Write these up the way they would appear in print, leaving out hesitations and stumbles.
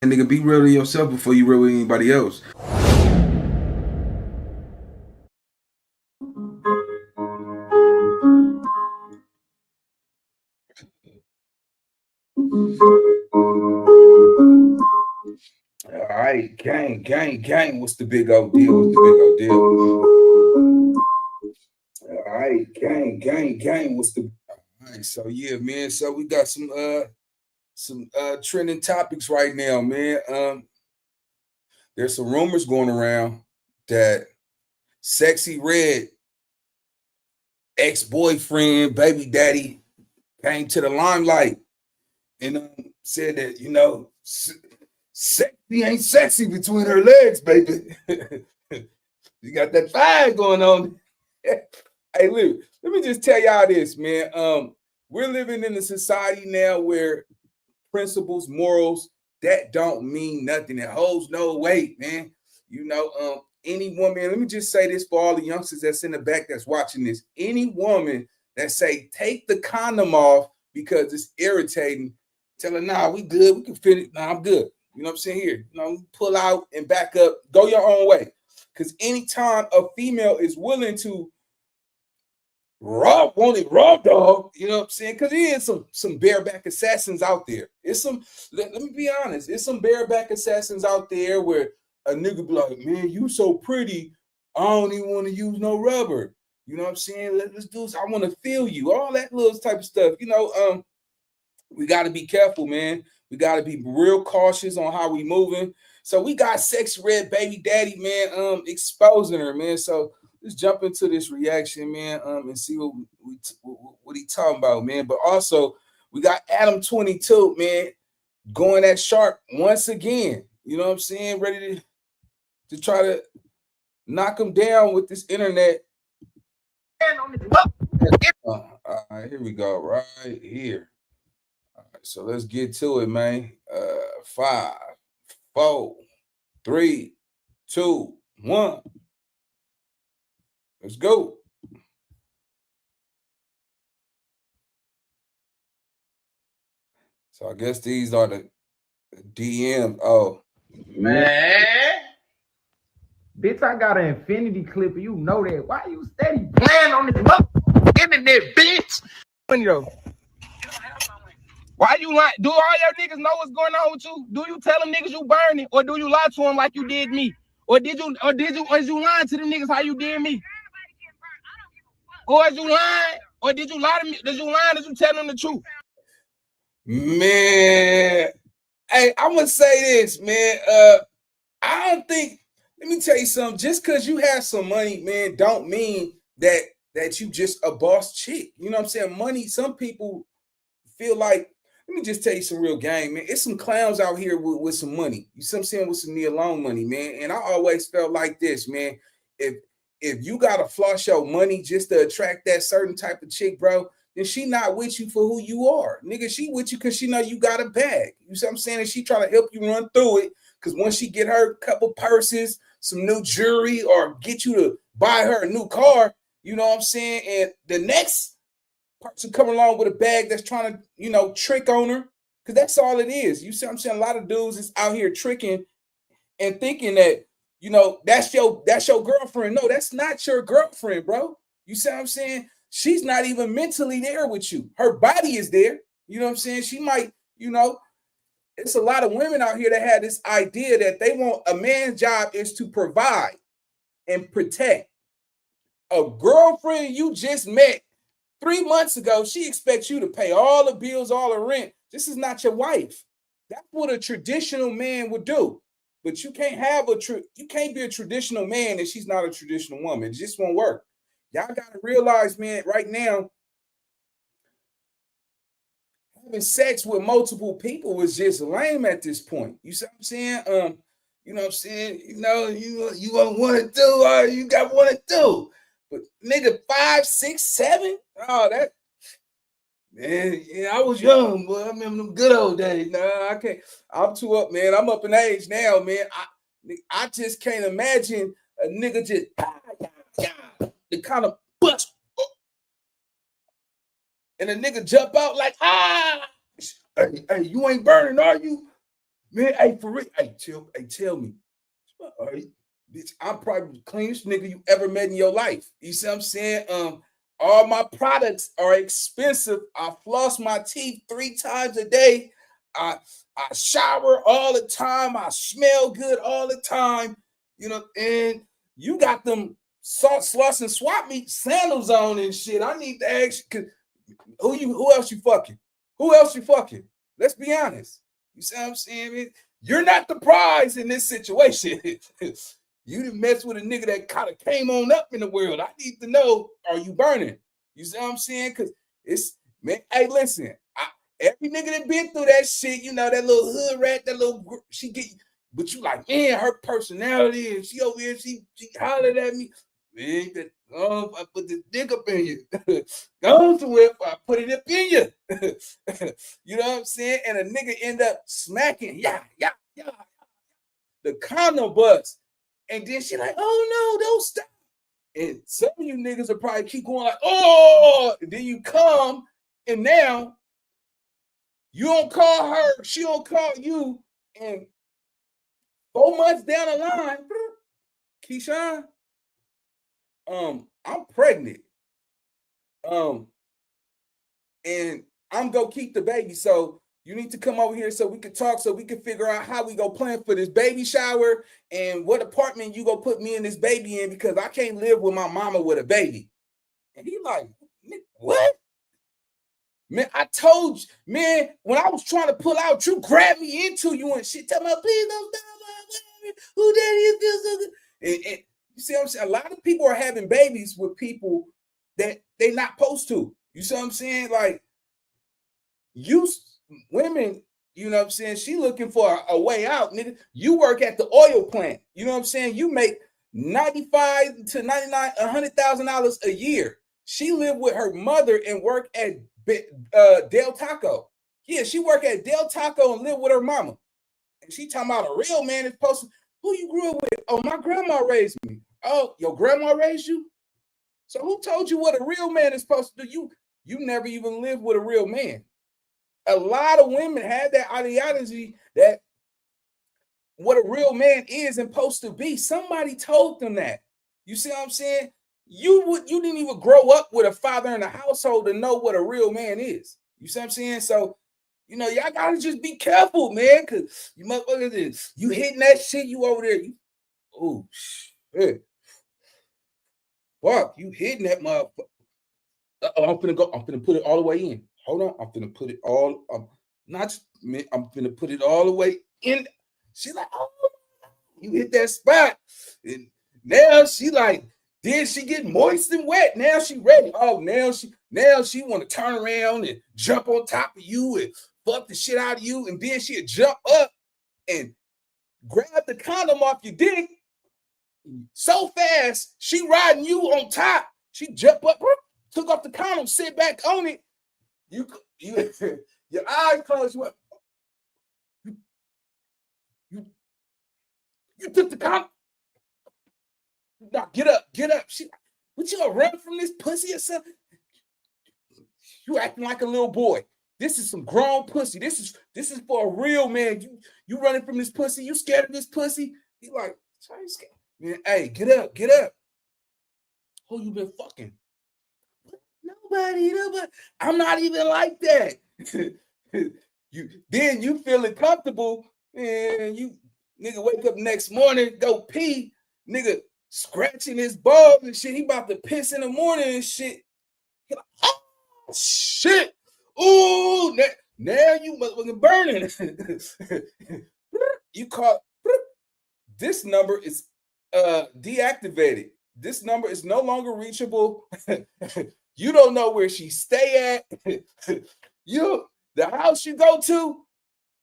nigga, be real to yourself before you real with anybody else. All right, gang. What's the big old deal? All right, gang. What's the? All right, so yeah, man. So we got some trending topics right now, man. There's some rumors going around that Sexy Red ex-boyfriend, baby daddy came to the limelight and said that sexy ain't sexy between her legs, baby. You got that fire going on. Hey, let me just tell y'all this, man. We're living in a society now where principles, morals, that don't mean nothing. It holds no weight, man. Any woman, let me just say this for all the youngsters that's in the back that's watching this. Any woman that say, take the condom off because it's irritating, tell her, nah, we good. We can fit it. Nah, I'm good. You know what I'm saying? Here, pull out and back up. Go your own way. Because anytime a female is willing to raw dog, you know what I'm saying? Because there is some bareback assassins out there. Let me be honest, it's some bareback assassins out there where a nigga be like, man, you so pretty, I don't even want to use no rubber. You know what I'm saying? Let's do this. I want to feel you. All that little type of stuff. We got to be careful, man. We got to be real cautious on how we moving. So we got Sexy Red baby daddy, man, exposing her, man. So let's jump into this reaction, man, and see what he talking about, man. But also, we got ADAM22, man, going at Shark once again. You know what I'm saying? Ready to try to knock him down with this internet. All right, here we go, right here. All right, so let's get to it, man. 5, 4, 3, 2, 1. Let's go. So I guess these are the DMs. Oh, man. Bitch, I got an infinity clip. You know that. Why you steady playing on this internet, bitch? Why you lying? Do all your niggas know what's going on with you? Do you tell them niggas you burning, or do you lie to them like you did me? Or is you lying to them niggas how you did me? Or is you lying? Or did you lie to me? Did you lie? Did you tell them the truth? Man, hey, I'm gonna say this, man. I don't think. Let me tell you something. Just because you have some money, man, don't mean that you just a boss chick. You know what I'm saying? Money. Some people feel like. Let me just tell you some real game, man. It's some clowns out here with some money. You see what I'm saying? With some near loan money, man. And I always felt like this, man. If you gotta floss your money just to attract that certain type of chick, bro, then she not with you for who you are. Nigga, she with you because she know you got a bag. You see what I'm saying? And she try to help you run through it. Because once she get her couple purses, some new jewelry, or get you to buy her a new car, you know what I'm saying? And the next person coming along with a bag that's trying to, trick on her. Because that's all it is. You see what I'm saying? A lot of dudes is out here tricking and thinking that, that's your girlfriend. No, that's not your girlfriend, bro. You see what I'm saying? She's not even mentally there with you. Her body is there. You know what I'm saying? She might, it's a lot of women out here that have this idea that they want a man's job is to provide and protect. A girlfriend you just met 3 months ago, she expects you to pay all the bills, all the rent. This is not your wife. That's what a traditional man would do. But you can't be a traditional man and she's not a traditional woman. It just won't work. Y'all got to realize, man, right now, having sex with multiple people is just lame at this point. You see what I'm saying? You know what I'm saying? You don't want to do, or you got one to do. But nigga, 5, 6, 7? Oh, that man, yeah, I was young, boy. I remember them good old days. Nah, I can't. I'm too up, man. I'm up in age now, man. I just can't imagine a nigga just the kind of bust and a nigga jump out like, hey, you ain't burning, are you? Man, hey, for real. Hey, tell me. All right, bitch, I'm probably the cleanest nigga you ever met in your life. You see what I'm saying? All my products are expensive. I floss my teeth 3 times a day. I shower all the time. I smell good all the time. You know, and you got them salt, slush, and swap meet sandals on and shit. I need to ask you, who else you fucking? Who else you fucking? Let's be honest. You see what I'm saying? You're not the prize in this situation. You done mess with a nigga that kind of came on up in the world. I need to know, are you burning? You see what I'm saying? Because it's, man, hey, listen, every nigga that been through that shit, you know, that little hood rat, that little, she get, but you like, man, her personality, and she over here, she hollered at me. Man, I put this dick up in you. Go to it, I put it up in you. You know what I'm saying? And a nigga end up smacking, yeah. The condom bust. And then she like, oh no, don't stop. And some of you niggas will probably keep going like, oh, and then you come, and now you don't call her, she don't call you, and 4 months down the line, Keyshawn, I'm pregnant. And I'm gonna keep the baby. So you need to come over here so we can talk, so we can figure out how we go plan for this baby shower and what apartment you gonna put me and this baby in, because I can't live with my mama with a baby. And he like, what? Man, I told you, man, when I was trying to pull out, you grabbed me into you and shit. Tell me, please don't stop. Who that is? Feels so good. And you see what I'm saying? A lot of people are having babies with people that they not supposed to. You see what I'm saying? Like, you women, you know what I'm saying? She looking for a way out, nigga. You work at the oil plant. You know what I'm saying? You make $95 to $99, $100,000 a year. She lived with her mother and work at Del Taco. Yeah, she work at Del Taco and live with her mama. And she talking about a real man is supposed to, who you grew up with? Oh, my grandma raised me. Oh, your grandma raised you? So who told you what a real man is supposed to do? You never even lived with a real man. A lot of women have that ideology that what a real man is and supposed to be. Somebody told them that. You see what I'm saying? You didn't even grow up with a father in the household to know what a real man is. You see what I'm saying? So, you know, y'all gotta just be careful, man, because you motherfuckers, you hitting that shit, you over there. Oh shit. Fuck, you hitting that motherfucker. I'm finna put it all the way in. Hold on, I'm finna put it all. I'm finna put it all the way in. She like, oh, you hit that spot, and now she like, then she get moist and wet. Now she ready. Oh, now she want to turn around and jump on top of you and fuck the shit out of you, and then she'll jump up and grab the condom off your dick so fast. She riding you on top. She jump up, took off the condom, sit back on it. You your eyes closed. You took the condom. Now get up. She, what, you gonna run from this pussy or something? You acting like a little boy. This is some grown pussy. This is for a real man. You running from this pussy. You scared of this pussy? He like, you scared? Man, hey, get up. Who you been fucking? Nobody. I'm not even like that. you feeling comfortable, and you nigga wake up next morning, go pee, nigga scratching his balls and shit. He about to piss in the morning and shit. He like, oh shit. Ooh, now you motherfucking burning. You call this number is deactivated. This number is no longer reachable. You don't know where she stay at. The house you go to,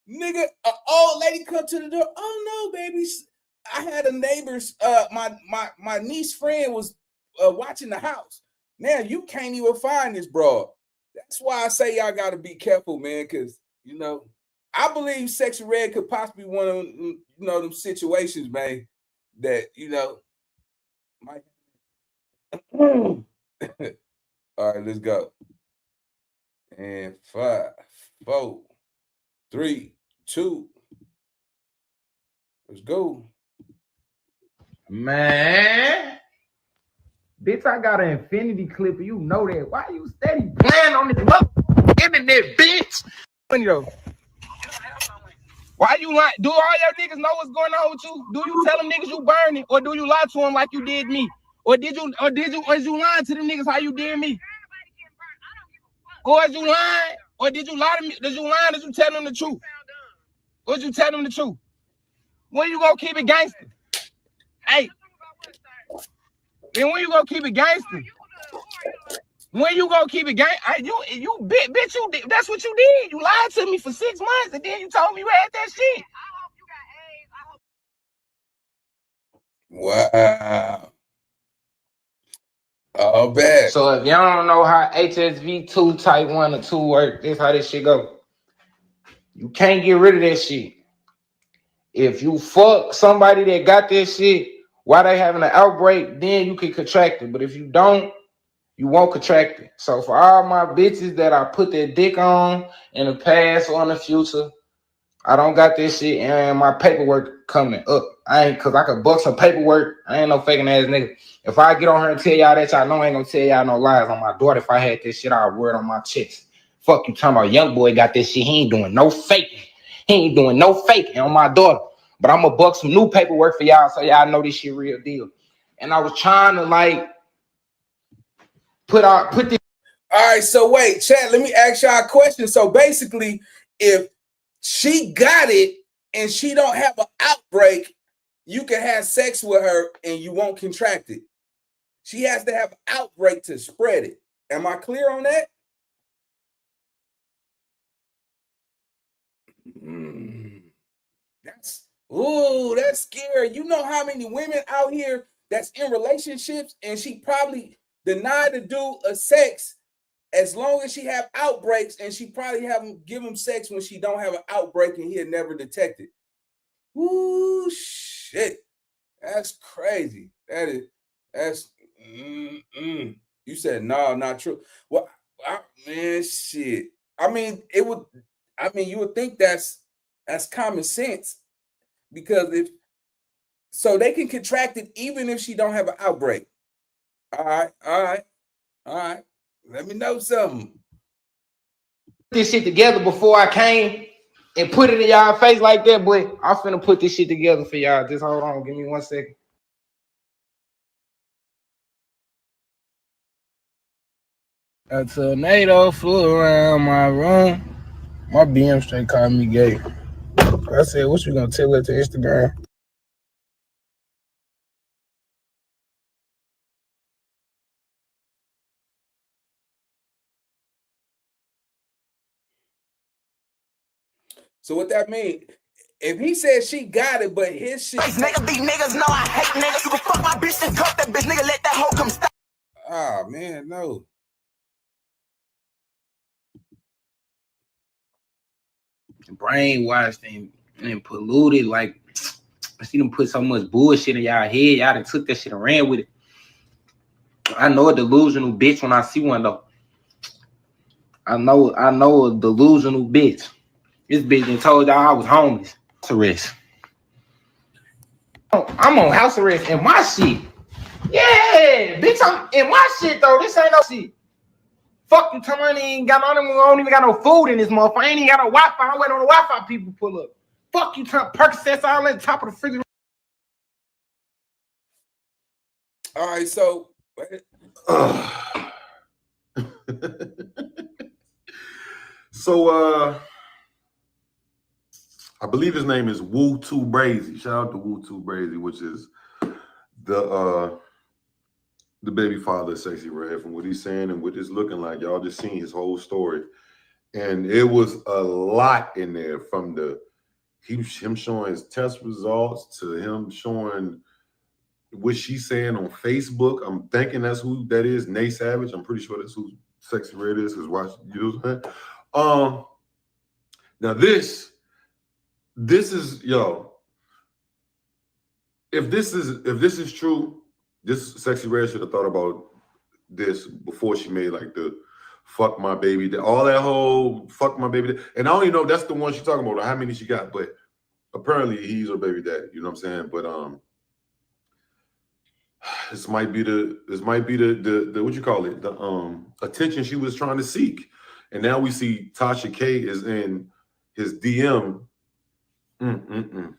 nigga, an old lady come to the door. Oh no, baby. I had a neighbor's my niece friend was watching the house. Now you can't even find this broad. That's why I say y'all gotta be careful, man, because you know, I believe Sexy Red could possibly be one of them, you know, them situations, man, that you know might. All right, let's go. And 5, 4, 3, 2, Let's go. Man. Bitch, I got an infinity clip, you know that. Why you steady playing on this motherfucking internet, bitch? Why you lying? Do all your niggas know what's going on with you? Do you tell them niggas you burning, or do you lie to them like you did me? Or is you lying to them niggas how you did me? Or is you lying? Or did you lie to me? Did you lie? Did you tell them the truth? Or did you tell them the truth? When you gonna keep it gangster? Hey. Then when you gonna keep it gangster? When you gonna keep it gang? You bitch, you did. That's what you did. You lied to me for 6 months, and then you told me you had that shit. Wow. Oh, bad. So if y'all don't know how HSV2 type 1 or 2 work, this how this shit go. You can't get rid of that shit. If you fuck somebody that got this shit while they having an outbreak, then you can contract it. But if you don't, you won't contract it. So for all my bitches that I put their dick on in the past or in the future, I don't got this shit and my paperwork coming up. Cause I could buck some paperwork. I ain't no faking ass nigga. If I get on her and tell y'all that, y'all know I ain't gonna tell y'all no lies on my daughter. If I had this shit, I'd wear it on my chest. Fuck you talking about young boy got this shit. He ain't doing no faking. He ain't doing no faking on my daughter. But I'm gonna buck some new paperwork for y'all so y'all know this shit real deal. And I was trying to like put this. All right, so wait, chat, let me ask y'all a question. So basically, if she got it and she don't have an outbreak, you can have sex with her and you won't contract it. She has to have an outbreak to spread it. Am I clear on that? That's scary. You know how many women out here that's in relationships and she probably denied to do a sex as long as she have outbreaks, and she probably give him sex when she don't have an outbreak and he'll never detect it. Ooh, shit. That's crazy. That's You said no, not true. Well, man, shit. I mean, you would think that's common sense, because so they can contract it even if she don't have an outbreak. All right. Let me know something. This shit together before I came and put it in y'all face like that, boy. I'm finna put this shit together for y'all. Just hold on, give me 1 second. A tornado flew around my room. My BM straight called me gay. I said, what you gonna tell her to Instagram? So what that mean? If he said she got it, but his shit. Nigga, these niggas know I hate niggas. You can fuck my bitch and cuff that bitch, nigga. Let that hoe come stop. Ah, man, no. Brainwashed and polluted. Like, I see them put so much bullshit in y'all head. Y'all done took that shit and ran with it. I know a delusional bitch when I see one, though. I know a delusional bitch. This bitch done told y'all I was homeless. House arrest. I'm on house arrest in my shit. Yeah, bitch, I'm in my shit, though. This ain't no shit. Fuck you, tell me I ain't got I don't even got no food in this motherfucker. I ain't even got no Wi-Fi. I wait on the Wi-Fi people pull up. Fuck you, Percocets all at the top of the refrigerator. All right, so so I believe his name is Woo Too Brazy. Shout out to Woo Too Brazy, which is the baby father of Sexy Red. From what he's saying and what it's looking like, y'all just seen his whole story, and it was a lot in there, from him showing his test results to him showing what she's saying on Facebook. I'm thinking that's who that is, Nate Savage. I'm pretty sure that's who Sexy Red is, because watch, you know what I'm saying? Now this is, yo, if this is true, this Sexy Red should have thought about this before she made like the fuck my baby, all that whole fuck my baby. And I don't even know if that's the one she's talking about or how many she got, but apparently he's her baby daddy. You know what I'm saying? But this might be the what you call it, the attention she was trying to seek. And now we see Tasha K is in his DM. And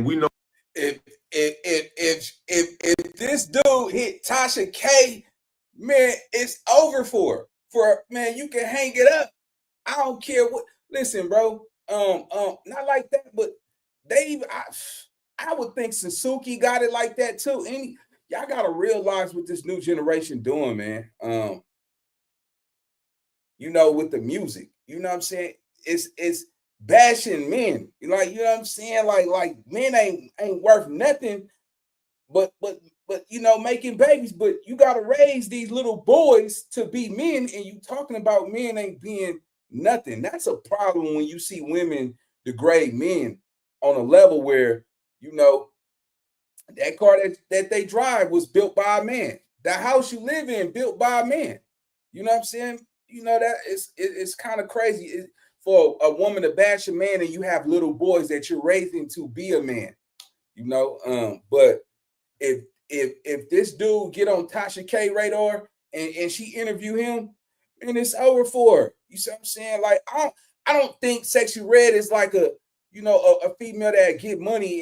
we know if this dude hit Tasha K, man, it's over for man. You can hang it up. I don't care what. Listen, bro. Not like that, but I would think Suzuki got it like that too. Y'all gotta realize what this new generation doing, man. You know, with the music, you know what I'm saying? It's bashing men. You know what I'm saying? Like men ain't worth nothing, but you know, making babies. But you gotta raise these little boys to be men, and you talking about men ain't being nothing. That's a problem when you see women degrade men on a level where, you know, that car that they drive was built by a man. The house you live in built by a man. You know what I'm saying? You know, that it's kind of crazy for a woman to bash a man and you have little boys that you're raising to be a man. You know, but if this dude get on Tasha K radar and she interview him, and it's over for her. You see what I'm saying? Like, I don't think Sexy Red is like a female that get money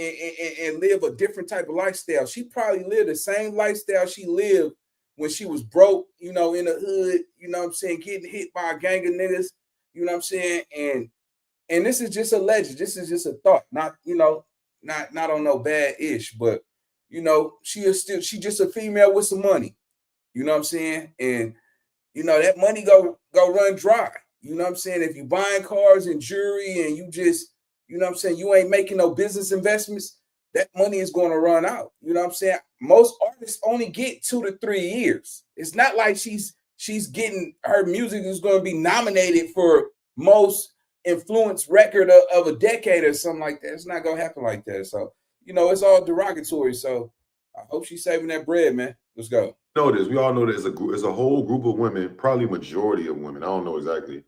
and live a different type of lifestyle. She probably lived the same lifestyle she lived when she was broke, you know, in the hood, you know what I'm saying, getting hit by a gang of niggas, you know what I'm saying? And this is just a legend. This is just a thought, not, you know, not on no bad ish, but you know, she just a female with some money. You know what I'm saying? And you know, that money go run dry. You know what I'm saying? If you buying cars and jewelry and you just, you know what I'm saying, you ain't making no business investments, that money is going to run out. You know what I'm saying? Most artists only get 2 to 3 years. It's not like she's getting, her music is going to be nominated for most influenced record of a decade or something like that. It's not going to happen like that. So, you know, it's all derogatory. So I hope she's saving that bread, man. Let's go. Know this. We all know that it's a whole group of women, probably majority of women, I don't know exactly,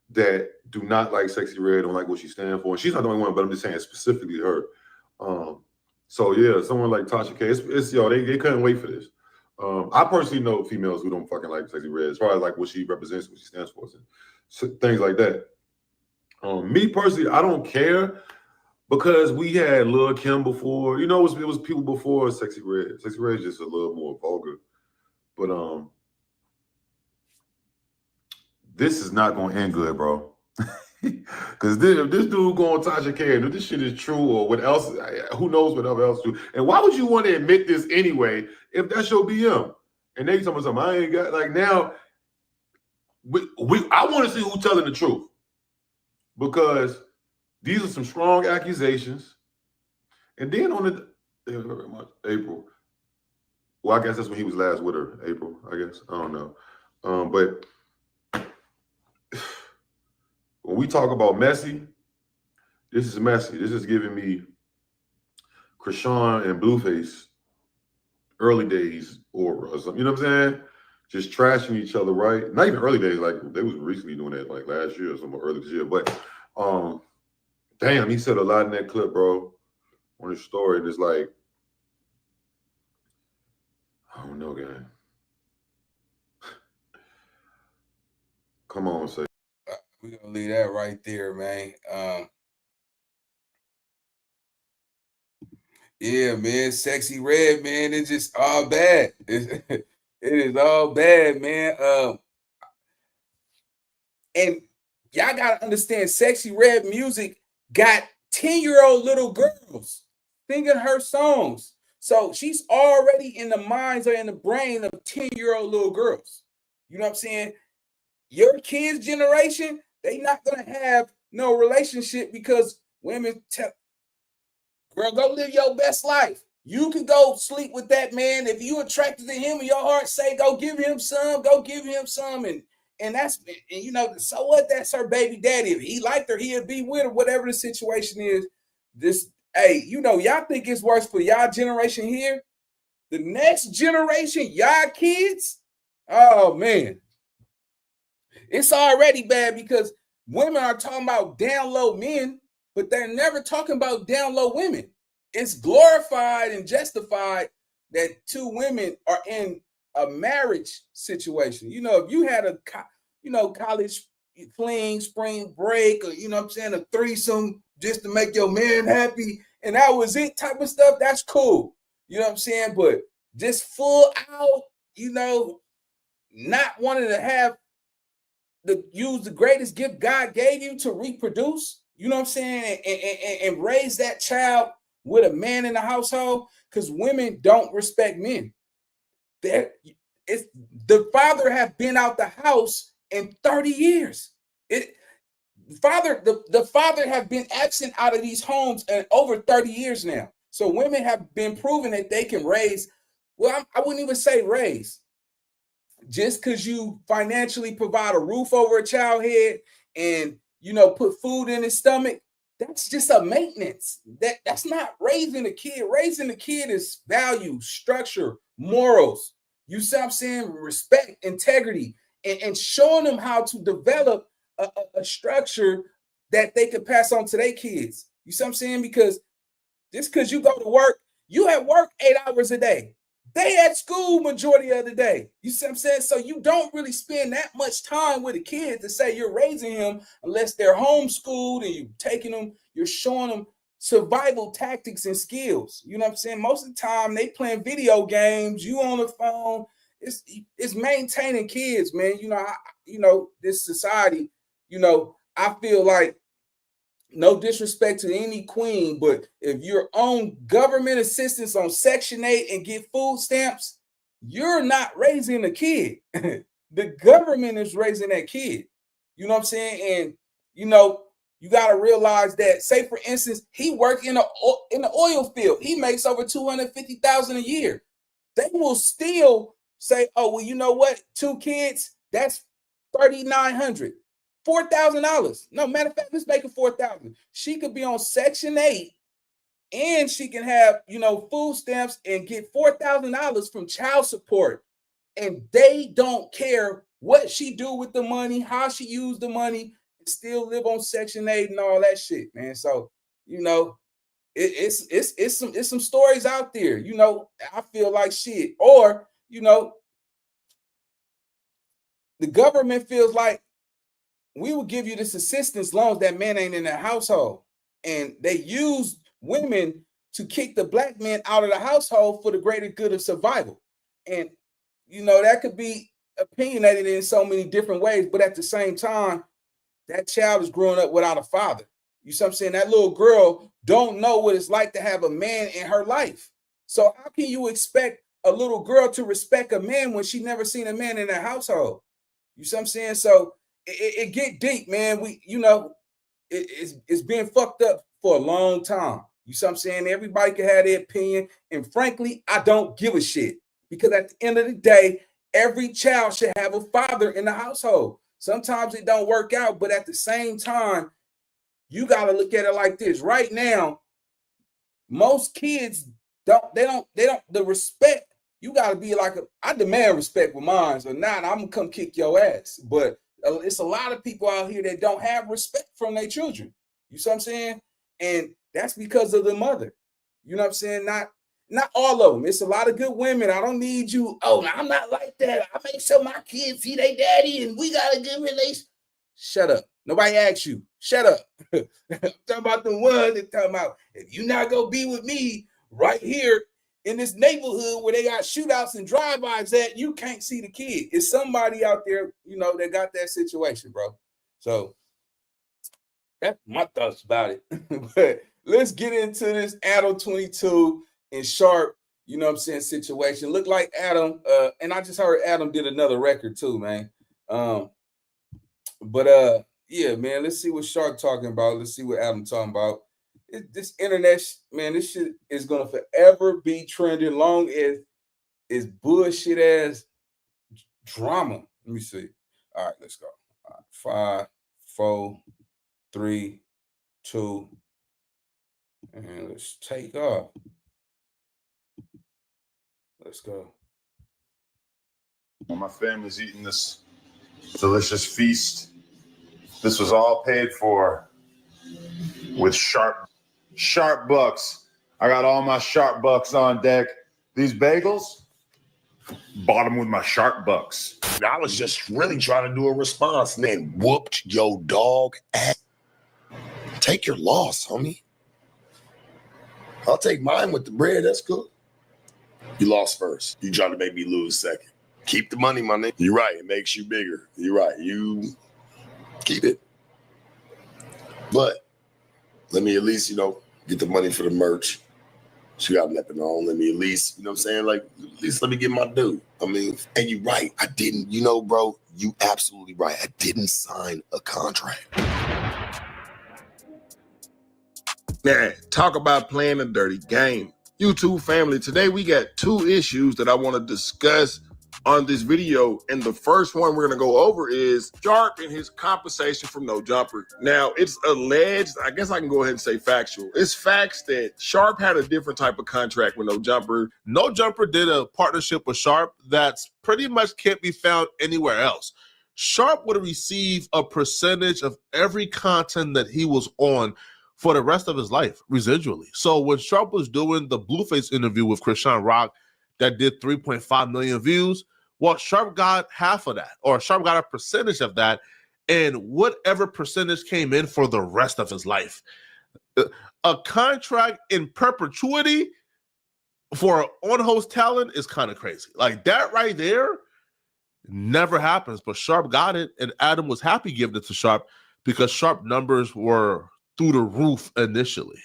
that do not like Sexy Red, don't like what she stands for. And she's not the only one, but I'm just saying specifically her. So yeah, someone like Tasha K, it's yo, they couldn't wait for this. I personally know females who don't fucking like Sexy Red as far as like what she represents, what she stands for, so things like that. Me personally, I don't care because we had Lil' Kim before. You know, it was people before Sexy Red. Sexy Red is just a little more vulgar. But this is not gonna end good, bro. Because if this dude going Tasha K, and if this shit is true or what else, who knows what else to do. And why would you want to admit this anyway if that's your BM? And they tell me something, I ain't got, like, now, I want to see who's telling the truth. Because these are some strong accusations. And then on April, well, I guess that's when he was last with her, April, I guess. I don't know. But when we talk about messy, this is messy. This is giving me Krishan and Blueface early days aura or something. You know what I'm saying? Just trashing each other, right? Not even early days, like they was recently doing that like last year or something, early this year. But damn, he said a lot in that clip, bro, on his story. And it's like, I don't know, guy. Come on, say. We're gonna leave that right there, man. Yeah, man, Sexy Red, man, it's just all bad. It is all bad, man. And y'all gotta understand, Sexy Red music got 10-year-old little girls singing her songs. So she's already in the minds or in the brain of 10-year-old little girls. You know what I'm saying? Your kids' generation, they not gonna have no relationship because women tell, girl, go live your best life. You can go sleep with that man. If you attracted to him and your heart say, go give him some, go give him some. And that's, and you know, so what? That's her baby daddy. If he liked her, he'd be with her, whatever the situation is. This, hey, you know, y'all think it's worse for y'all generation here. The next generation, y'all kids, oh man. It's already bad because women are talking about down low men, but they're never talking about down low women. It's glorified and justified that two women are in a marriage situation. You know, if you had a, college fling, spring break, or, you know what I'm saying, a threesome just to make your man happy, and that was it type of stuff, that's cool. You know what I'm saying? But just full out, you know, not wanting to have use the greatest gift God gave you to reproduce, you know what I'm saying, and raise that child with a man in the household, because women don't respect men. It's the father have been out the house in 30 years. The father have been absent out of these homes in over 30 years now. So women have been proven that they can raise. Well, I wouldn't even say raise. Just because you financially provide a roof over a child head and, you know, put food in his stomach, that's just a maintenance. That's not raising a kid. Raising a kid is value, structure, morals. You see what I'm saying? Respect, integrity, and showing them how to develop a structure that they could pass on to their kids. You see what I'm saying? Because just because you go to work, you at work 8 hours a day. They at school majority of the day. You see what I'm saying? So you don't really spend that much time with a kid to say you're raising him unless they're homeschooled and you're taking them, you're showing them survival tactics and skills. You know what I'm saying? Most of the time they playing video games, you on the phone. It's maintaining kids, man. You know, this society, you know, I feel like, no disrespect to any queen, but if you're on government assistance on Section 8 and get food stamps, you're not raising a kid. The government is raising that kid. You know what I'm saying? And, you know, you got to realize that, say, for instance, he worked in the oil field. He makes over $250,000 a year. They will still say, oh, well, you know what? 2 kids, that's $3,900. $4,000. No, matter of fact, let's make it $4,000. She could be on Section 8 and she can have, you know, food stamps and get $4,000 from child support. And they don't care what she do with the money, how she use the money, and still live on Section 8 and all that shit, man. So, you know, it's some stories out there, you know. I feel like shit. Or, you know, the government feels like, we will give you this assistance as long as that man ain't in that household. And they use women to kick the black man out of the household for the greater good of survival. And, you know, that could be opinionated in so many different ways, but at the same time, that child is growing up without a father. You see what I'm saying? That little girl don't know what it's like to have a man in her life. So how can you expect a little girl to respect a man when she never seen a man in that household? You see what I'm saying? So it get deep, man. You know, it's been fucked up for a long time. You see what I'm saying? Everybody can have their opinion. And frankly, I don't give a shit. Because at the end of the day, every child should have a father in the household. Sometimes it don't work out, but at the same time, you got to look at it like this. Right now, most kids the respect. You got to be like, I demand respect with mine, or not, I'm gonna come kick your ass. But it's a lot of people out here that don't have respect from their children. You see what I'm saying? And that's because of the mother. You know what I'm saying? Not all of them. It's a lot of good women. I don't need you. Oh, I'm not like that. I make sure my kids see their daddy and we got a good relationship. Shut up. Nobody asked you. Shut up. I'm talking about the ones that talking about, if you not gonna be with me right here in this neighborhood where they got shootouts and drive-bys at, you can't see the kid. It's somebody out there, you know, that got that situation, bro. So that's my thoughts about it. But let's get into this ADAM22 and Sharp, you know what I'm saying, situation. Look like Adam, and I just heard Adam did another record too, man. But yeah, man, let's see what Shark talking about. Let's see what Adam talking about. This internet, man, this shit is gonna forever be trending long as it's bullshit ass drama. Let me see. All right, let's go. All right, 5, 4, 3, 2, and let's take off. Let's go. My family's eating this delicious feast. This was all paid for with sharp bucks. I got all my sharp bucks on deck. These bagels, bought them with my sharp bucks. I was just really trying to do a response and then whooped your dog ass. Take your loss, homie. I'll take mine with the bread. That's good. You lost first. You trying to make me lose second. Keep the money, my nigga. You're right. It makes you bigger. You're right. You keep it. But let me at least, get the money for the merch. She got nothing on. Let me at least, what I'm saying? Like, at least let me get my due. I mean, and you're right. I didn't, bro, you absolutely right. I didn't sign a contract. Man, talk about playing a dirty game. YouTube family, today we got two issues that I want to discuss on this video. And the first one we're going to go over is Sharp and his compensation from No Jumper. Now, it's alleged, I guess I can go ahead and say factual. It's facts that Sharp had a different type of contract with No Jumper. No Jumper did a partnership with Sharp that's pretty much can't be found anywhere else. Sharp would receive a percentage of every content that he was on for the rest of his life, residually. So when Sharp was doing the Blueface interview with Krishan Rock that did 3.5 million views, well, Sharp got half of that, or Sharp got a percentage of that, and whatever percentage came in for the rest of his life. A contract in perpetuity for on-host talent is kind of crazy. Like, that right there never happens, but Sharp got it, and Adam was happy giving it to Sharp because Sharp numbers were through the roof initially.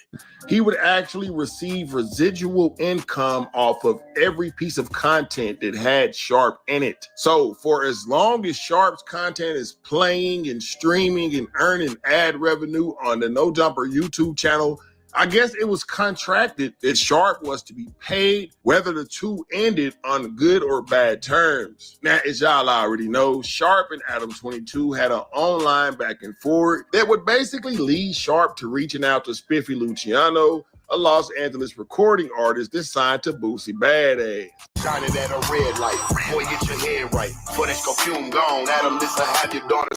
He would actually receive residual income off of every piece of content that had Sharp in it. So for as long as Sharp's content is playing and streaming and earning ad revenue on the No Jumper YouTube channel, I guess it was contracted that Sharp was to be paid, whether the two ended on good or bad terms. Now, as y'all already know, Sharp and ADAM22 had an online back and forth that would basically lead Sharp to reaching out to Spiffy Luciano, a Los Angeles recording artist that signed to Boosie Badass. Shining at a red light. Boy, get your head right. Footage perfume gone. Adam, this will have your daughter.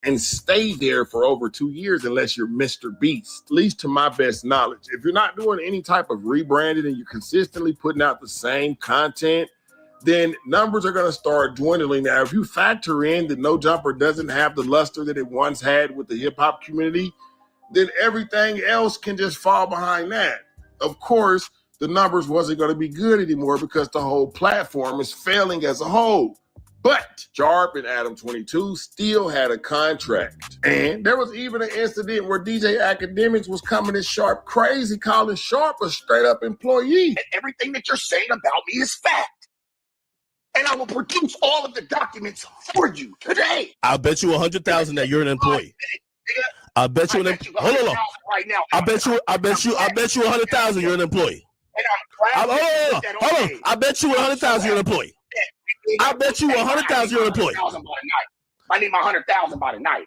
And stay there for over 2 years unless you're Mr. Beast, at least to my best knowledge. If you're not doing any type of rebranding and you're consistently putting out the same content, then numbers are going to start dwindling. Now, if you factor in that No Jumper doesn't have the luster that it once had with the hip-hop community, then everything else can just fall behind that. Of course, the numbers wasn't going to be good anymore because the whole platform is failing as a whole. But Sharp and ADAM22 still had a contract. And there was even an incident where DJ Academics was coming at Sharp crazy, calling Sharp a straight up employee. And everything that you're saying about me is fact. And I will produce all of the documents for you today. I'll bet you 100,000 that you're an employee. I bet you. Hold on. Right now. I bet you 100,000 you're an employee. And I'm glad hold on. I bet you 100,000 you're an employee. I bet you 100,000 you're an employee. I need my 100,000 by tonight.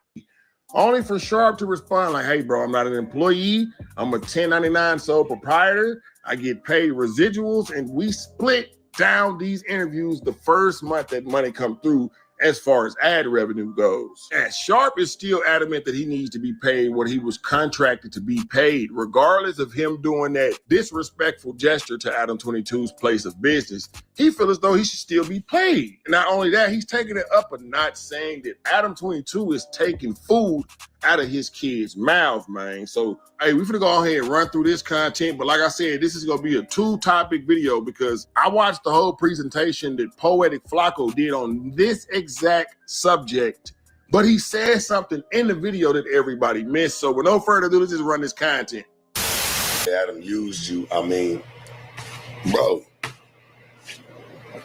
Only for Sharp to respond like, hey, bro, I'm not an employee. I'm a 1099 sole proprietor. I get paid residuals, and we split down these interviews the first month that money come through as far as ad revenue goes. And Sharp is still adamant that he needs to be paid what he was contracted to be paid, regardless of him doing that disrespectful gesture to ADAM22's place of business. He feels as though he should still be paid. Not only that, he's taking it up a notch, saying that ADAM22 is taking food out of his kids' mouth, man. So, hey, we're gonna go ahead and run through this content. But like I said, this is gonna be a 2-topic video because I watched the whole presentation that Poetic Flacco did on this exact subject. But he said something in the video that everybody missed. So with no further ado, let's just run this content. Adam used you. I mean, bro,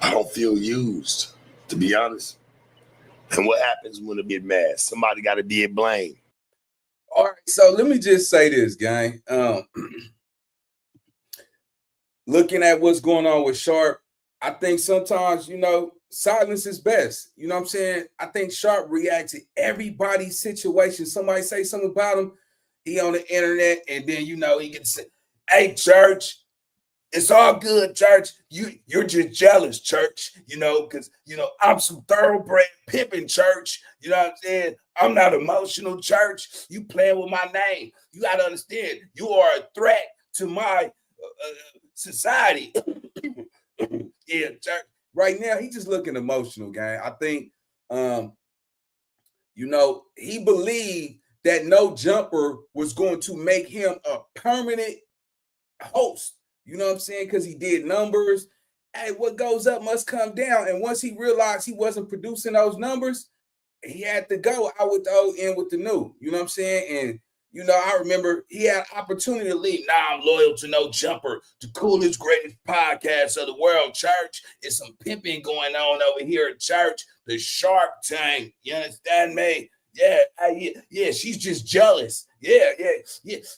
I don't feel used, to be honest. And what happens when I get mad? Somebody got to be at blame. All right, so let me just say this, gang. Looking at what's going on with Sharp, I think sometimes, silence is best. You know what I'm saying? I think Sharp reacts to everybody's situation. Somebody say something about him, he on the internet, and then, he can say, hey, church, It's all good, church. You're just jealous, church. Because I'm some thoroughbred pimping, church. You know what I'm saying? I'm not emotional, church. You playing with my name. You gotta understand. You are a threat to my society. Yeah, church. Right now, he just looking emotional, gang. I think, he believed that no jumper was going to make him a permanent host. You know what I'm saying? Because he did numbers. Hey, what goes up must come down. And once he realized he wasn't producing those numbers, he had to go out with the old, in with the new. You know what I'm saying? And I remember he had an opportunity to leave. Now I'm loyal to no jumper, the coolest, greatest podcast of the world, church. It's some pimping going on over here at church. The Shark Tank. You understand me? Yeah, yeah. She's just jealous. Yeah.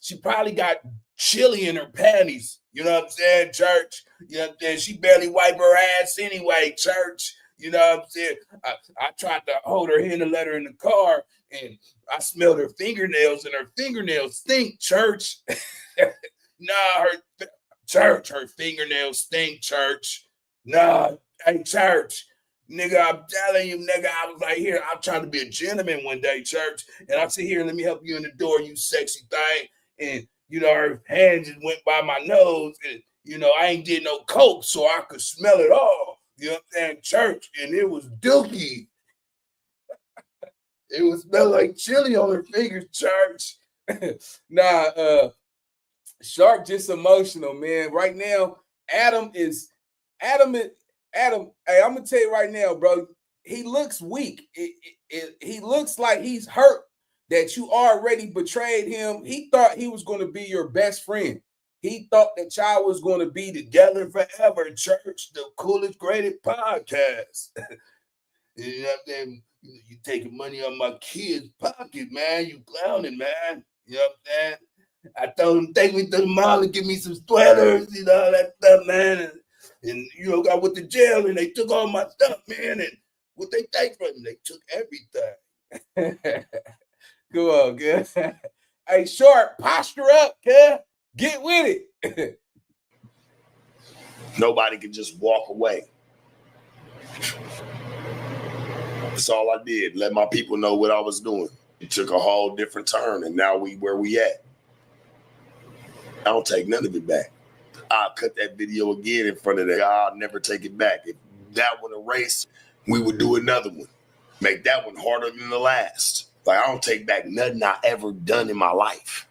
She probably got chili in her panties. You know what I'm saying, church? You know what I'm saying? She barely wipe her ass anyway, church. You know what I'm saying? I tried to hold her hand and let her in the car, and I smelled her fingernails, and her fingernails stink, church. Nah, her fingernails stink, church. Nah, hey, church. Nigga, I'm telling you, nigga, I was like, here, I'm trying to be a gentleman one day, church. And I said, here, let me help you in the door, you sexy thing. And, her hand just went by my nose. And, I ain't did no coke, so I could smell it all. You know what I'm saying? Church. And it was dookie. It was smell like chili on her fingers, church. Shark just emotional, man. Right now, Adam, hey, I'm gonna tell you right now, bro. He looks weak. He looks like he's hurt that you already betrayed him. He thought he was going to be your best friend. He thought that y'all was going to be together forever. Church, the coolest, greatest podcast. You know what I'm saying? You taking money out my kid's pocket, man. You clowning, man. You know what I'm saying? I told him take me to the mall and give me some sweaters, all that stuff, man. And I went to jail and they took all my stuff, man. And what they take from me, they took everything. Come on, good. Hey, Short, posture up, kid. Get with it. Nobody can just walk away. That's all I did. Let my people know what I was doing. It took a whole different turn, and now where we at. I don't take none of it back. I'll cut that video again in front of that. I'll never take it back. If that one erased, we would do another one. Make that one harder than the last. Like, I don't take back nothing I ever done in my life.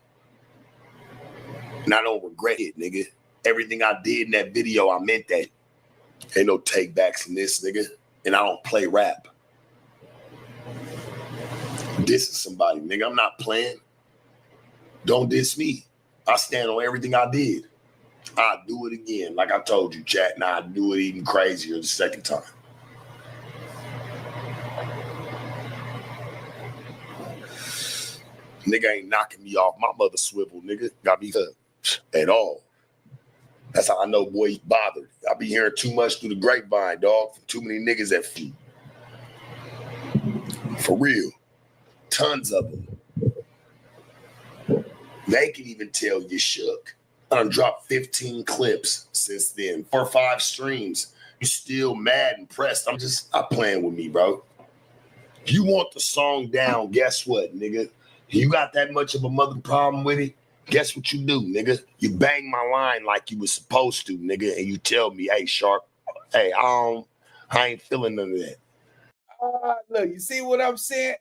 And I don't regret it, nigga. Everything I did in that video, I meant that. Ain't no take backs in this, nigga. And I don't play rap. This is somebody, nigga. I'm not playing. Don't diss me. I stand on everything I did. I'll do it again. Like I told you, chat, and I'll do it even crazier the second time. Nigga ain't knocking me off my mother swivel, nigga. Got me at all. That's how I know, boy, he's bothered. I be hearing too much through the grapevine, dog. From too many niggas that feed. For real. Tons of them. They can even tell you shook. I done dropped 15 clips since then. 4 or 5 streams. You still mad and pressed. Stop playing with me, bro. You want the song down, guess what, nigga? You got that much of a mother problem with it? Guess what you do, nigga? You bang my line like you was supposed to, nigga, and you tell me, hey, Shark, hey, I ain't feeling none of that. Look, you see what I'm saying?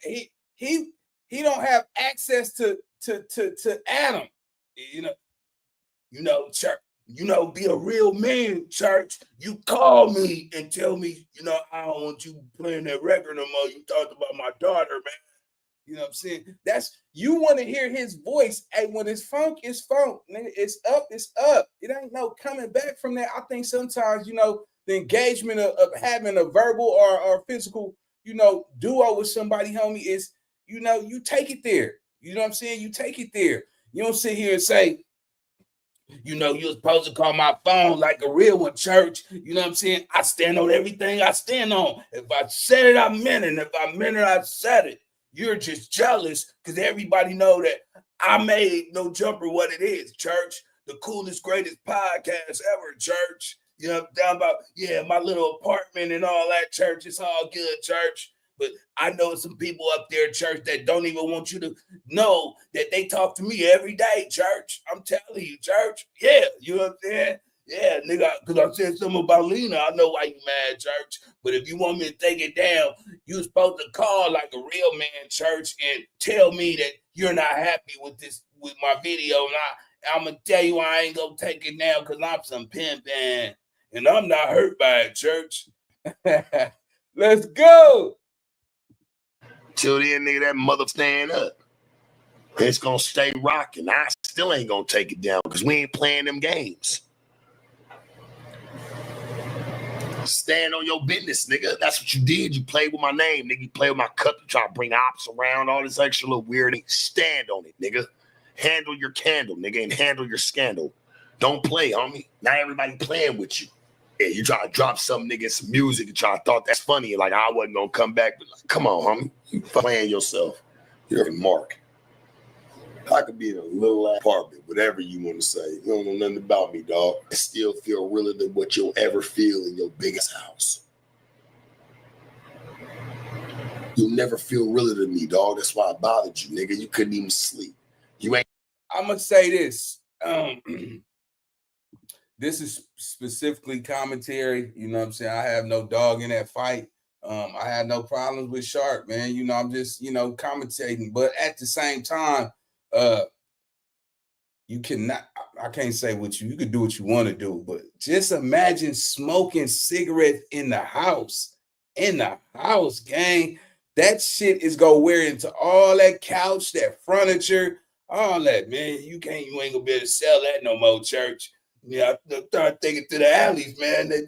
He don't have access to Adam. Church. Be a real man, church. You call me and tell me, I don't want you playing that record no more. You talked about my daughter, man. You know what I'm saying? You want to hear his voice. Hey, when it's funk, it's funk. Nigga, it's up, it's up. It ain't no coming back from that. I think sometimes, the engagement of having a verbal or physical, duo with somebody, homie, is, you take it there. You know what I'm saying? You take it there. You don't sit here and say, you're supposed to call my phone like a real one, church. You know what I'm saying? I stand on everything I stand on. If I said it, I meant it. If I meant it, I said it. You're just jealous because everybody know that I made No Jumper what it is, church. the coolest, greatest podcast ever, church. You know, down about, yeah, my little apartment and all that, church. It's all good, church. But I know some people up there, church, that don't even want you to know that they talk to me every day, church. I'm telling you, church. Yeah, you know what I'm saying? Yeah, nigga, because I said something about Lena. I know why you mad, church. But if you want me to take it down, you're supposed to call like a real man, church, and tell me that you're not happy with my video. And I'm going to tell you I ain't going to take it down because I'm some pimpin'. And I'm not hurt by it, church. Let's go. Till then, nigga, that mother stand up. It's going to stay rocking. I still ain't going to take it down because we ain't playing them games. Stand on your business, nigga. That's what you did. You played with my name, nigga. You played with my cup. You try to bring ops around, all this extra little weird. Stand on it, nigga. Handle your candle, nigga, and handle your scandal. Don't play, homie. Not everybody playing with you. Yeah, you try to drop some nigga some music and try to thought that's funny. Like I wasn't going to come back. But like, come on, homie. You playing yourself. You're a mark. I could be in a little apartment, whatever you want to say. You don't know nothing about me, dog. I still feel realer than what you'll ever feel in your biggest house. You'll never feel realer than me, dog. That's why I bothered you, nigga. You couldn't even sleep. You ain't. I'm going to say this. This is specifically commentary. You know what I'm saying? I have no dog in that fight. I had no problems with Sharp, man. You know, I'm just, commentating. But at the same time, you cannot, I can't say what you can do what you want to do, but just imagine smoking cigarettes in the house, gang. That shit is gonna wear into all that couch, that furniture, all that, man. You ain't gonna be able to sell that no more, church. Yeah, I start thinking to the alleys, man. They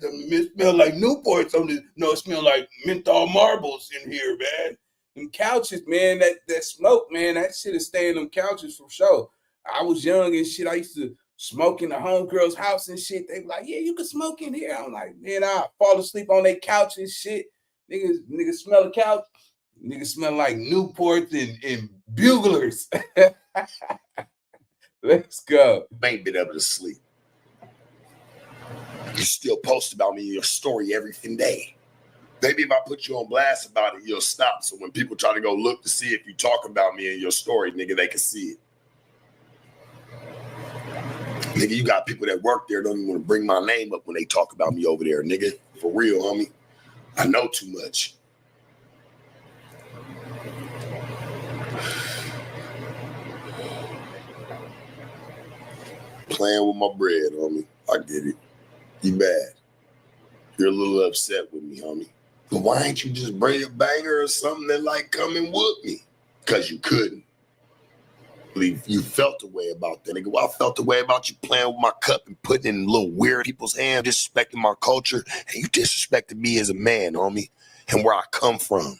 smell like Newports on this. No, it smell like menthol marbles in here, man. Them couches, man, that smoke, man, that shit is staying them couches for sure. I was young and shit. I used to smoke in the homegirl's house and shit. They be like, yeah, you can smoke in here. I'm like, man, I fall asleep on their couch and shit. Niggas smell the couch. Niggas smell like Newports and Buglers. Let's go. Ain't been able to sleep. You still post about me in your story every day. Maybe if I put you on blast about it, you'll stop. So when people try to go look to see if you talk about me in your story, nigga, they can see it. Nigga, you got people that work there don't even want to bring my name up when they talk about me over there, nigga. For real, homie. I know too much. Playing with my bread, homie. I get it. You bad. You're a little upset with me, homie. But why ain't you just bring a banger or something that like come and whoop me? Because you couldn't. You felt the way about that, nigga. Well, I felt the way about you playing with my cup and putting it in little weird people's hands, disrespecting my culture, and you disrespected me as a man, homie, and where I come from.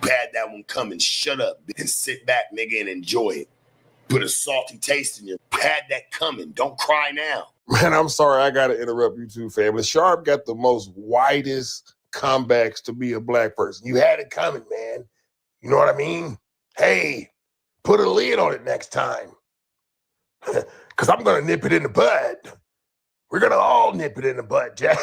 Had that one come and shut up and sit back, nigga, and enjoy it. Put a salty taste in you. Had that coming. Don't cry now. Man, I'm sorry. I got to interrupt you too, family. Sharp got the most widest comebacks to be a black person. You had it coming, man. You know what I mean? Hey, put a lid on it next time. Because I'm going to nip it in the bud. We're going to all nip it in the bud, Jack.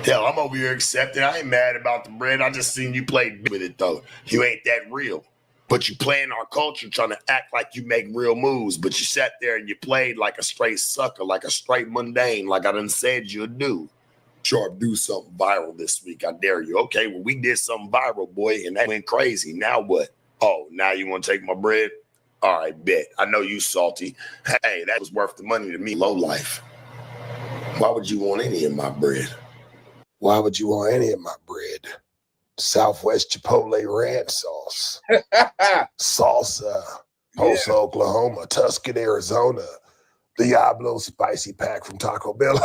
Hell, I'm over here accepting. I ain't mad about the bread. I just seen you play with it, though. You ain't that real. But you play in our culture trying to act like you make real moves. But you sat there and you played like a straight sucker, like a straight mundane, like I done said you'd do. Sharp, do something viral this week. I dare you. Okay, well, we did something viral, boy, and that went crazy. Now what? Oh, now you want to take my bread? All right, bet. I know you salty. Hey, that was worth the money to me. Low life. Why would you want any of my bread? Why would you want any of my bread? Southwest Chipotle ranch sauce. Salsa. Tulsa, Oklahoma. Tuscan, Arizona. Diablo spicy pack from Taco Bell.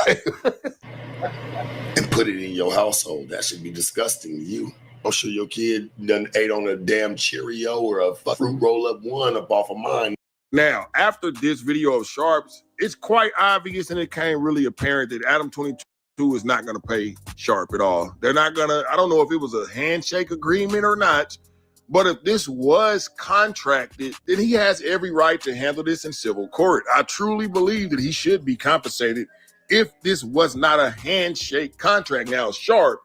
And put it in your household. That should be disgusting to you. I'm sure your kid done ate on a damn Cheerio or a fruit roll-up one up off of mine. Now, after this video of Sharp's, it's quite obvious and it became really apparent that ADAM22 is not going to pay Sharp at all. They're not going to, I don't know if it was a handshake agreement or not, But if this was contracted, then he has every right to handle this in civil court. I truly believe that he should be compensated if this was not a handshake contract. Now, Sharp,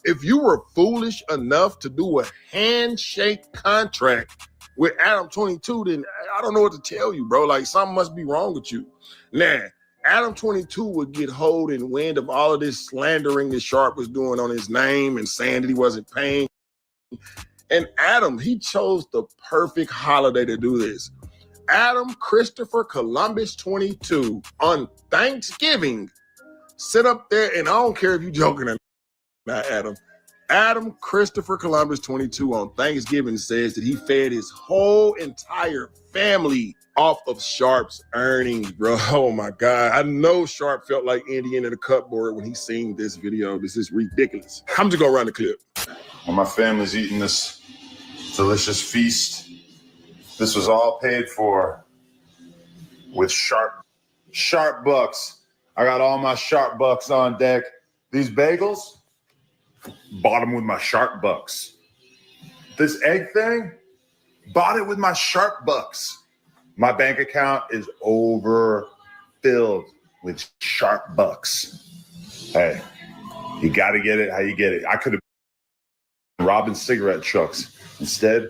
if you were foolish enough to do a handshake contract with ADAM22, then I don't know what to tell you, bro. Like, something must be wrong with you. Now, ADAM22 would get hold and wind of all of this slandering that Sharp was doing on his name and saying that he wasn't paying. And Adam, he chose the perfect holiday to do this. Adam Christopher Columbus 22 on Thanksgiving sit up there, and I don't care if you're joking or not, Adam. Adam Christopher Columbus 22 on Thanksgiving says that he fed his whole entire family off of Sharp's earnings, bro. Oh my God. I know Sharp felt like Indian in the cupboard when he seen this video. This is ridiculous. I'm just gonna run the clip. When my family's eating this delicious feast, this was all paid for with sharp bucks. I got all my sharp bucks on deck. These bagels, bought them with my sharp bucks. This egg thing, bought it with my sharp bucks. My bank account is overfilled with sharp bucks. Hey, you got to get it how you get it. I could have been robbing cigarette trucks. Instead,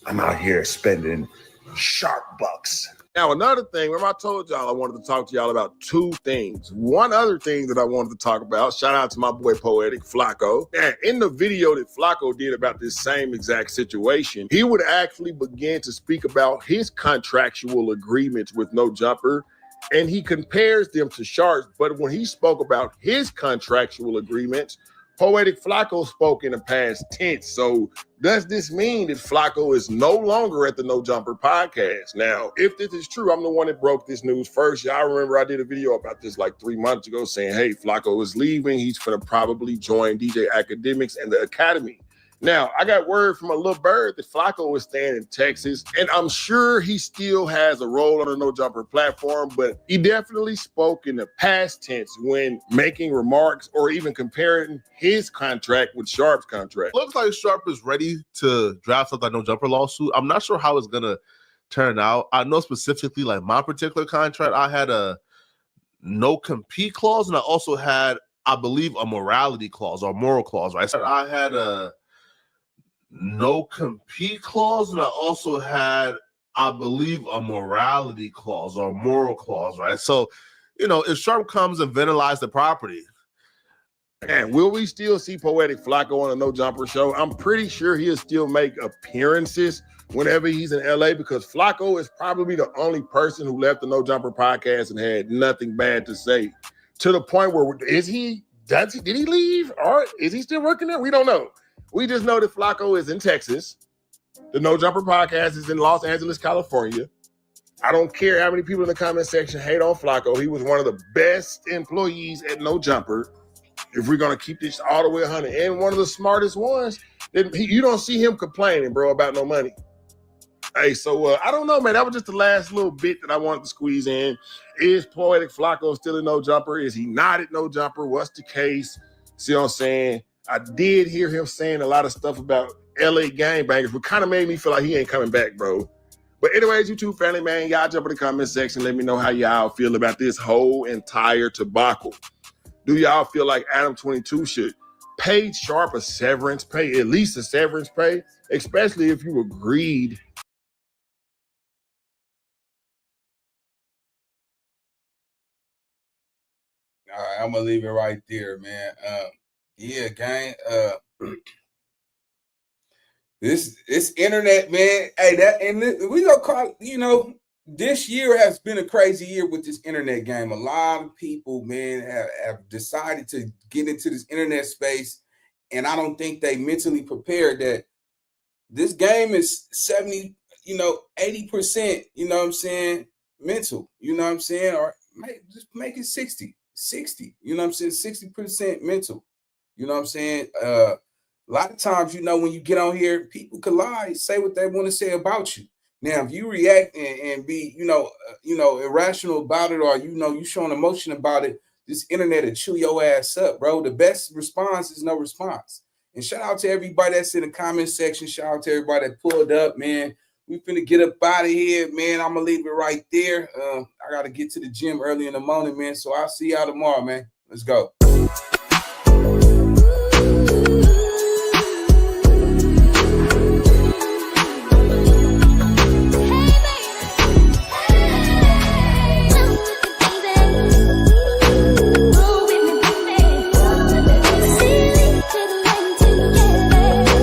I'm out here spending sharp bucks. Now, another thing, remember I told y'all I wanted to talk to y'all about two things. One other thing that I wanted to talk about, shout out to my boy Poetic Flacco. And in the video that Flacco did about this same exact situation, he would actually begin to speak about his contractual agreements with No Jumper, and he compares them to Sharp's. But when he spoke about his contractual agreements, Poetic Flacco spoke in the past tense. So does this mean that Flacco is no longer at the No Jumper podcast? Now, if this is true, I'm the one that broke this news first. Y'all remember I did a video about this like 3 months ago saying, hey, Flacco is leaving. He's going to probably join DJ Academics and the Academy. Now, I got word from a little bird that Flacco is staying in Texas, and I'm sure he still has a role on the No Jumper platform, but he definitely spoke in the past tense when making remarks or even comparing his contract with Sharp's contract. Looks like Sharp is ready to draft up that No Jumper lawsuit. I'm not sure how it's going to turn out. I know specifically, like my particular contract, I had a no compete clause, and I also had, I believe, a morality clause or moral clause, right? So I had a no compete clause, and I also had, I believe, a morality clause or moral clause, right? So, you know, if Sharp comes and vandalizes the property, and will we still see Poetic Flacco on a No Jumper show? I'm pretty sure he'll still make appearances whenever he's in LA, because Flacco is probably the only person who left the No Jumper podcast and had nothing bad to say. To the point where, did he leave? Or is he still working there? We don't know. We just know that Flacco is in Texas. The No Jumper podcast is in Los Angeles, California. I don't care how many people in the comment section hate on Flacco. He was one of the best employees at No Jumper. If we're going to keep this all the way 100, and one of the smartest ones, then you don't see him complaining, bro, about no money. Hey, so I don't know, man. That was just the last little bit that I wanted to squeeze in. Is Poetic Flacco still a No Jumper? Is he not at No Jumper? What's the case? See what I'm saying? I did hear him saying a lot of stuff about LA gangbangers, but kind of made me feel like he ain't coming back, bro. But anyways, YouTube family, man, y'all jump in the comment section. Let me know how y'all feel about this whole entire debacle. Do y'all feel like ADAM22 should pay Sharp a severance pay, at least a severance pay, especially if you agreed? All right, I'm gonna leave it right there, man. Yeah, gang. This internet, man. Hey, we gonna call. You know, this year has been a crazy year with this internet game. A lot of people, man, have decided to get into this internet space, and I don't think they mentally prepared that this game is 70, 80%. You know what I'm saying? Mental. You know what I'm saying? Or just make it 60. You know what I'm saying? 60% mental. You know what I'm saying? A lot of times, when you get on here, people can lie, say what they want to say about you. Now, if you react and be, irrational about it, or you showing emotion about it, this internet will chew your ass up, bro. The best response is no response. And shout out to everybody that's in the comment section. Shout out to everybody that pulled up, man. We finna get up out of here, man. I'm gonna leave it right there. I gotta get to the gym early in the morning, man. So I'll see y'all tomorrow, man. Let's go.